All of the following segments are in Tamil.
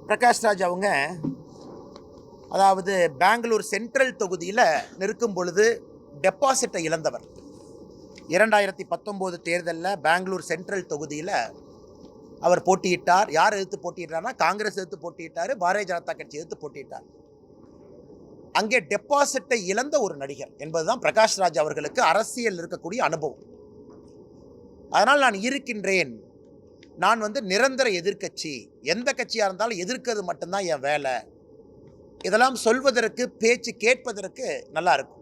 பிரகாஷ் ராஜ் அவங்க அதாவது பெங்களூர் சென்ட்ரல் தொகுதியில் நிற்கும் பொழுது டெபாசிட்டை இழந்தவர். 2019 தேர்தலில் பெங்களூர் சென்ட்ரல் தொகுதியில் அவர் போட்டியிட்டார். யார் எதிர்த்து போட்டியிட்டார்னா காங்கிரஸ் எதிர்த்து போட்டியிட்டார், பாரதிய ஜனதா கட்சி எதிர்த்து போட்டியிட்டார். அங்கே டெபாசிட்டை இழந்த ஒரு நடிகர் என்பதுதான் பிரகாஷ் ராஜ் அவர்களுக்கு அரசியல் இருக்கக்கூடிய அனுபவம். அதனால் நான் இருக்கின்றேன், நான் நிரந்தர எதிர்க்கட்சி, எந்த கட்சியாக இருந்தாலும் எதிர்க்கிறது மட்டும்தான் என் வேலை, இதெல்லாம் சொல்வதற்கு பேச்சு கேட்பதற்கு நல்லா இருக்கும்.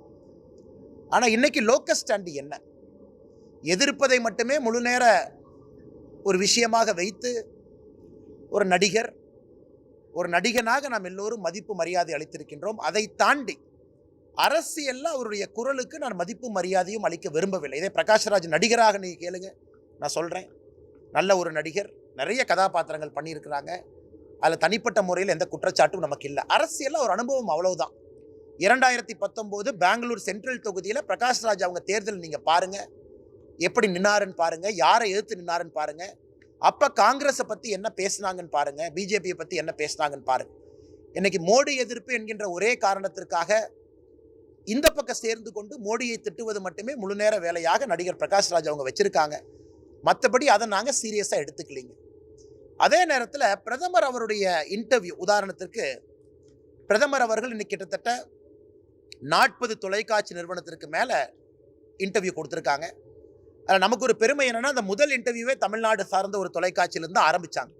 ஆனால் இன்னைக்கு லோக்கல் ஸ்டாண்டு என்ன, எதிர்ப்பதை மட்டுமே முழு நேர ஒரு விஷயமாக வைத்து ஒரு நடிகர், ஒரு நடிகனாக நாம் எல்லோரும் மதிப்பு மரியாதை அளித்திருக்கின்றோம். அதை தாண்டி அரசியல்ல அவருடைய குரலுக்கு நான் மதிப்பு மரியாதையும் அளிக்க விரும்பவில்லை. இதே பிரகாஷ் ராஜ் நடிகராக நீங்கள் கேளுங்க, நான் சொல்கிறேன், நல்ல ஒரு நடிகர், நிறைய கதாபாத்திரங்கள் பண்ணியிருக்கிறாங்க, அதில் தனிப்பட்ட முறையில் எந்த குற்றச்சாட்டும் நமக்கு இல்லை. அரசியலில் ஒரு அனுபவம் அவ்வளவுதான். 2019 பெங்களூர் சென்ட்ரல் தொகுதியில் பிரகாஷ் ராஜ் அவங்க தேர்தல் நீங்கள் பாருங்கள், எப்படி நின்னாருன்னு பாருங்கள், யாரை எதிர்த்து நின்னாருன்னு பாருங்கள், அப்போ காங்கிரஸை பற்றி என்ன பேசினாங்கன்னு பாருங்கள், பிஜேபியை பற்றி என்ன பேசினாங்கன்னு பாருங்கள். இன்னைக்கு மோடி எதிர்ப்பு என்கின்ற ஒரே காரணத்திற்காக இந்த பக்கம் சேர்ந்து கொண்டு மோடியை திட்டுவது மட்டுமே முழு நேர வேலையாக நடிகர் பிரகாஷ் ராஜ் அவங்க வச்சிருக்காங்க. மற்றபடி அதை நாங்கள் சீரியஸாக எடுத்துக்கலிங்க. அதே நேரத்தில் பிரதமர் அவருடைய இன்டர்வியூ, உதாரணத்திற்கு பிரதமர் அவர்கள் இன்னைக்கு கிட்டத்தட்ட 40 தொலைக்காட்சி நிறுவனத்திற்கு மேலே இன்டர்வியூ கொடுத்துருக்காங்க. அதில் நமக்கு ஒரு பெருமை என்னென்னா, அந்த முதல் இன்டர்வியூவே தமிழ்நாடு சார்ந்த ஒரு தொலைக்காட்சியிலேருந்து ஆரம்பித்தாங்க.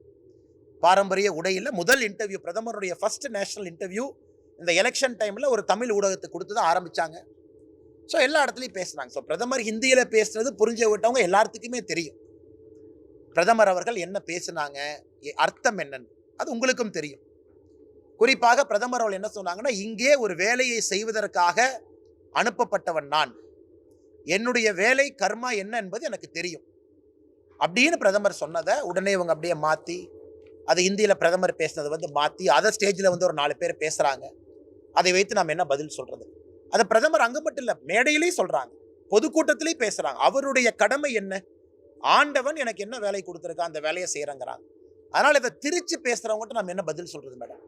பாரம்பரிய உடையில் முதல் இன்டர்வியூ, பிரதமருடைய ஃபர்ஸ்ட் நேஷனல் இன்டர்வியூ இந்த எலெக்ஷன் டைமில் ஒரு தமிழ் ஊடகத்தை கொடுத்து தான் ஆரம்பித்தாங்க. ஸோ எல்லா இடத்துலையும் பேசுனாங்க. ஸோ பிரதமர் ஹிந்தியில் பேசுறது புரிஞ்ச விட்டவங்க எல்லாத்துக்குமே தெரியும். பிரதமர் அவர்கள் என்ன பேசுனாங்க, அர்த்தம் என்னன்னு அது உங்களுக்கும் தெரியும். குறிப்பாக பிரதமர் அவர்கள் என்ன சொன்னாங்கன்னா, இங்கே ஒரு வேலையை செய்வதற்காக அனுப்பப்பட்டவன் நான், என்னுடைய வேலை கர்மா என்ன என்பது எனக்கு தெரியும் அப்படின்னு பிரதமர் சொன்னதை உடனே இவங்க அப்படியே மாற்றி, அது ஹிந்தியில் பிரதமர் பேசினது மாற்றி அதை ஸ்டேஜில் ஒரு 4 பேர் பேசுகிறாங்க. அதை வைத்து நாம் என்ன பதில் சொல்கிறது? அதை பிரதமர் அங்கே மட்டும் இல்லை, மேடையிலேயும் சொல்கிறாங்க, பொதுக்கூட்டத்திலேயும் பேசுகிறாங்க. அவருடைய கடமை என்ன, ஆண்டவன் எனக்கு என்ன வேலை கொடுத்துருக்கா அந்த வேலையை செய்கிறேங்கிறாங்க. அதனால் இதை திரிச்சு பேசுகிறவங்ககிட்ட நம்ம என்ன பதில் சொல்கிறது மேடம்?